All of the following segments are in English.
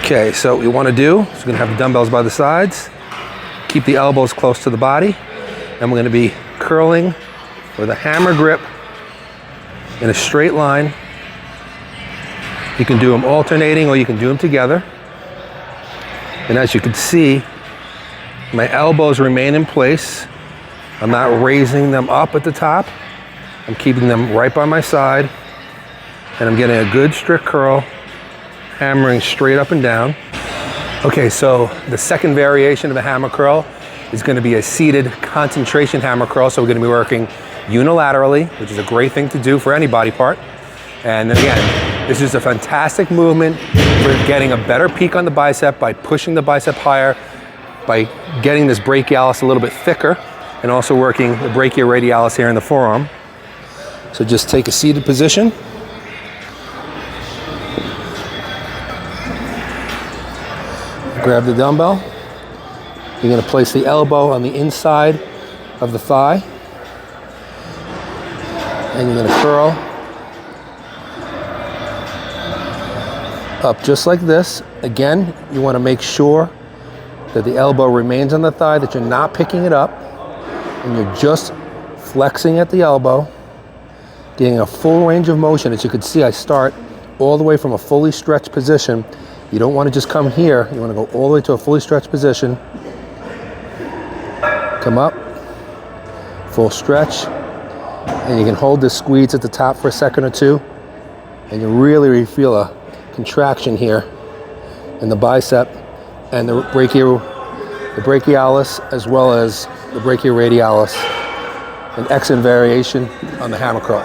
Okay, so what we want to do is we're going to have the dumbbells by the sides, keep the elbows close to the body, and we're going to be curling with a hammer grip in a straight line. You can do them alternating or you can do them together. And as you can see, my elbows remain in place. I'm not raising them up at the top. I'm keeping them right by my side, and I'm getting a good strict curl, hammering straight up and down. Okay, so the second variation of the hammer curl is going to be a seated concentration hammer curl. So we're going to be working unilaterally, which is a great thing to do for any body part. And then again, this is a fantastic movement for getting a better peak on the bicep by pushing the bicep higher, by getting this brachialis a little bit thicker, and also working the brachioradialis here in the forearm. So just take a seated position. Grab the dumbbell. You're going to place the elbow on the inside of the thigh. And you're going to curl up just like this. Again, you want to make sure that the elbow remains on the thigh, that you're not picking it up, and you're just flexing at the elbow, getting a full range of motion. As you can see, I start all the way from a fully stretched position. You don't want to just come here. You want to go all the way to a fully stretched position. Come up, full stretch, and you can hold this squeeze at the top for a second or two, and you really feel a contraction here in the bicep and the brachialis, as well as the brachioradialis. An excellent variation on the hammer curl.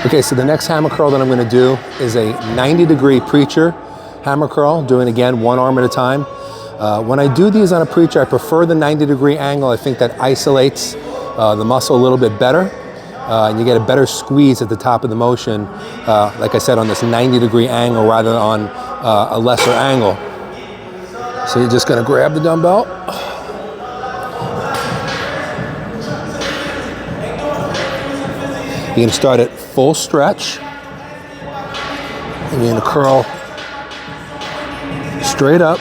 Okay, so the next hammer curl that I'm going to do is a 90-degree preacher hammer curl, doing again one arm at a time. When I do these on a preacher, I prefer the 90-degree angle. I think that isolates the muscle a little bit better, and you get a better squeeze at the top of the motion, like I said, on this 90-degree angle rather than on a lesser angle. So you're just going to grab the dumbbell. You're going to start at full stretch, and you're going to curl straight up,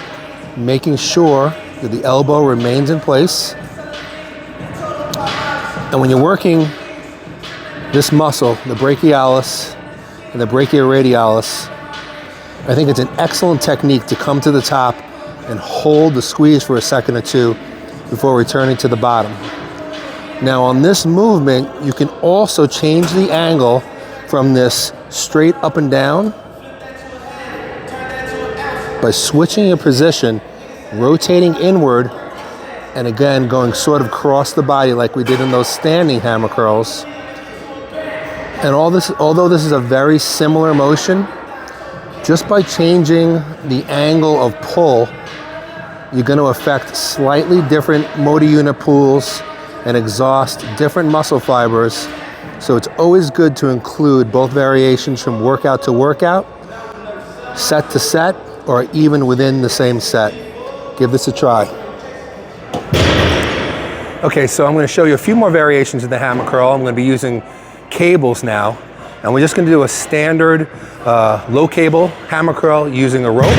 making sure that the elbow remains in place. And when you're working this muscle, the brachialis and the brachioradialis, I think it's an excellent technique to come to the top and hold the squeeze for a second or two before returning to the bottom. Now on this movement, you can also change the angle from this straight up and down by switching your position, rotating inward, and again going sort of across the body like we did in those standing hammer curls. And although this is a very similar motion, just by changing the angle of pull, you're going to affect slightly different motor unit pools and exhaust different muscle fibers. So it's always good to include both variations from workout to workout, set to set, or even within the same set. Give this a try. Okay, so I'm going to show you a few more variations of the hammer curl. I'm going to be using cables now, and we're just going to do a standard low cable hammer curl using a rope.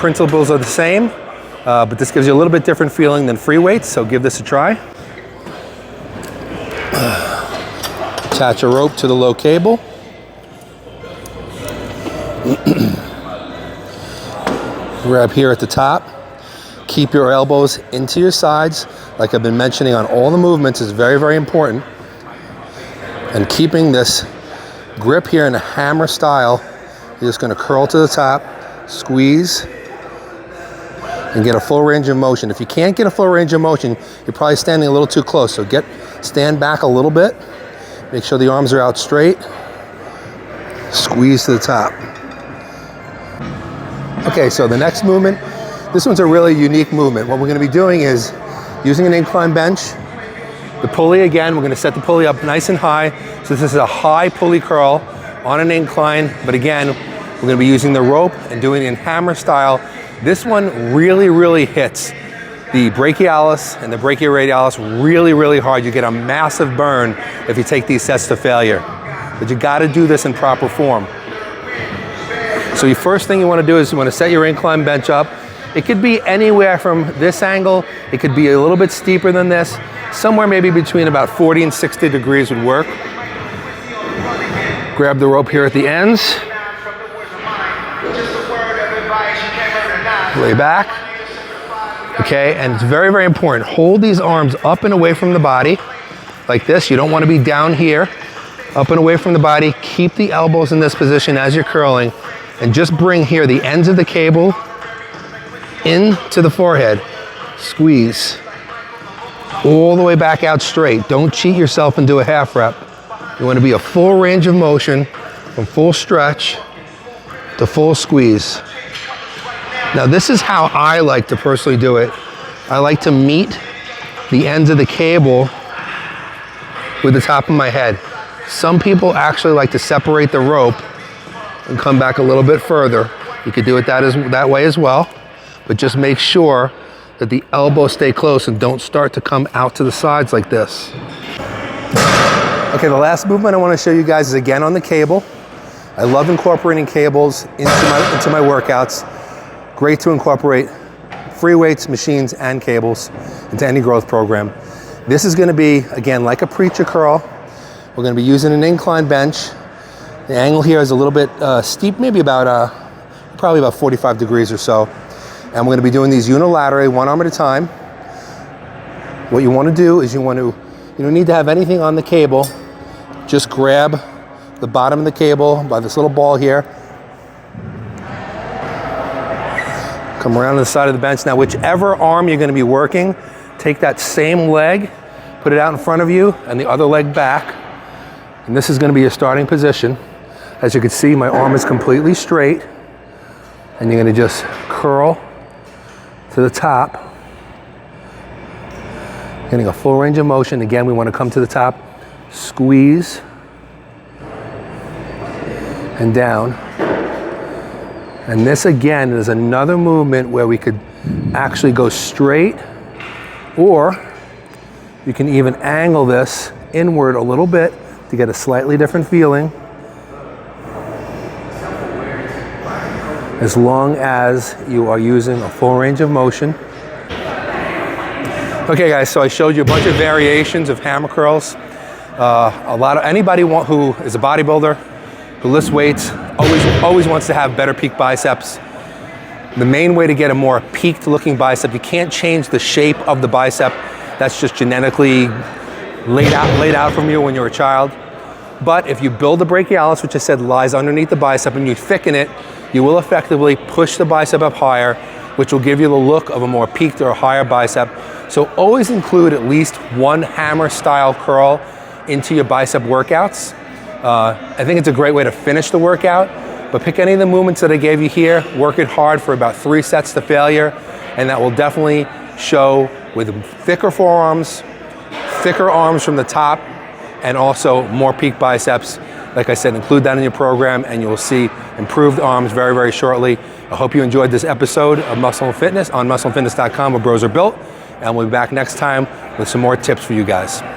Principles are the same, but this gives you a little bit different feeling than free weights, so give this a try. Attach a rope to the low cable. Grab here at the top. Keep your elbows into your sides. Like I've been mentioning on all the movements is very, very important. And keeping this grip here in a hammer style, you're just going to curl to the top, squeeze, and get a full range of motion. If you can't get a full range of motion, you're probably standing a little too close. So stand back a little bit. Make sure the arms are out straight. Squeeze to the top. Okay, so the next movement, this one's a really unique movement. What we're going to be doing is using an incline bench. The pulley again, we're going to set the pulley up nice and high. So this is a high pulley curl on an incline, but again, we're going to be using the rope and doing it in hammer style. This one really hits the brachialis and the brachioradialis really hard. You get a massive burn if you take these sets to failure. But you got to do this in proper form. So the first thing you want to do is you want to set your incline bench up. It could be anywhere from this angle. It could be a little bit steeper than this. Somewhere maybe between about 40 and 60 degrees would work. Grab the rope here at the ends. Lay back. Okay, and it's very, very important. Hold these arms up and away from the body, like this. You don't want to be down here. Up and away from the body. Keep the elbows in this position as you're curling, and just bring here the ends of the cable into the forehead. Squeeze. All the way back out straight. Don't cheat yourself and do a half rep. You want to be a full range of motion from full stretch to full squeeze. Now this is how I like to personally do it. I like to meet the ends of the cable with the top of my head. Some people actually like to separate the rope and come back a little bit further. You could do it that way as well, but just make sure that the elbows stay close and don't start to come out to the sides like this. Okay, the last movement I want to show you guys is again on the cable. I love incorporating cables into my workouts. Great to incorporate free weights, machines, and cables into any growth program. This is going to be, again, like a preacher curl. We're going to be using an incline bench. The angle here is a little bit steep, maybe about, probably about 45 degrees or so. And we're going to be doing these unilaterally, one arm at a time. What you want to do is you don't need to have anything on the cable. Just grab the bottom of the cable by this little ball here. Come around to the side of the bench. Now, whichever arm you're going to be working, take that same leg, put it out in front of you, and the other leg back. And this is going to be your starting position. As you can see, my arm is completely straight. And you're going to just curl to the top. Getting a full range of motion. Again, we want to come to the top, squeeze, and down. And this again is another movement where we could actually go straight, or you can even angle this inward a little bit to get a slightly different feeling, as long as you are using a full range of motion. Okay guys, so I showed you a bunch of variations of hammer curls. Anybody who is a bodybuilder, who lifts weights, always wants to have better peak biceps. The main way to get a more peaked looking bicep, you can't change the shape of the bicep. That's just genetically laid out from you when you're a child. But if you build the brachialis, which I said lies underneath the bicep, and you thicken it, you will effectively push the bicep up higher, which will give you the look of a more peaked or a higher bicep. So always include at least one hammer style curl into your bicep workouts. I think it's a great way to finish the workout, but pick any of the movements that I gave you here, work it hard for about 3 sets to failure, and that will definitely show with thicker forearms, thicker arms from the top, and also more peak biceps. Like I said, include that in your program and you will see improved arms very, very shortly. I hope you enjoyed this episode of Muscle and Fitness on muscleandfitness.com, where bros are built, and we'll be back next time with some more tips for you guys.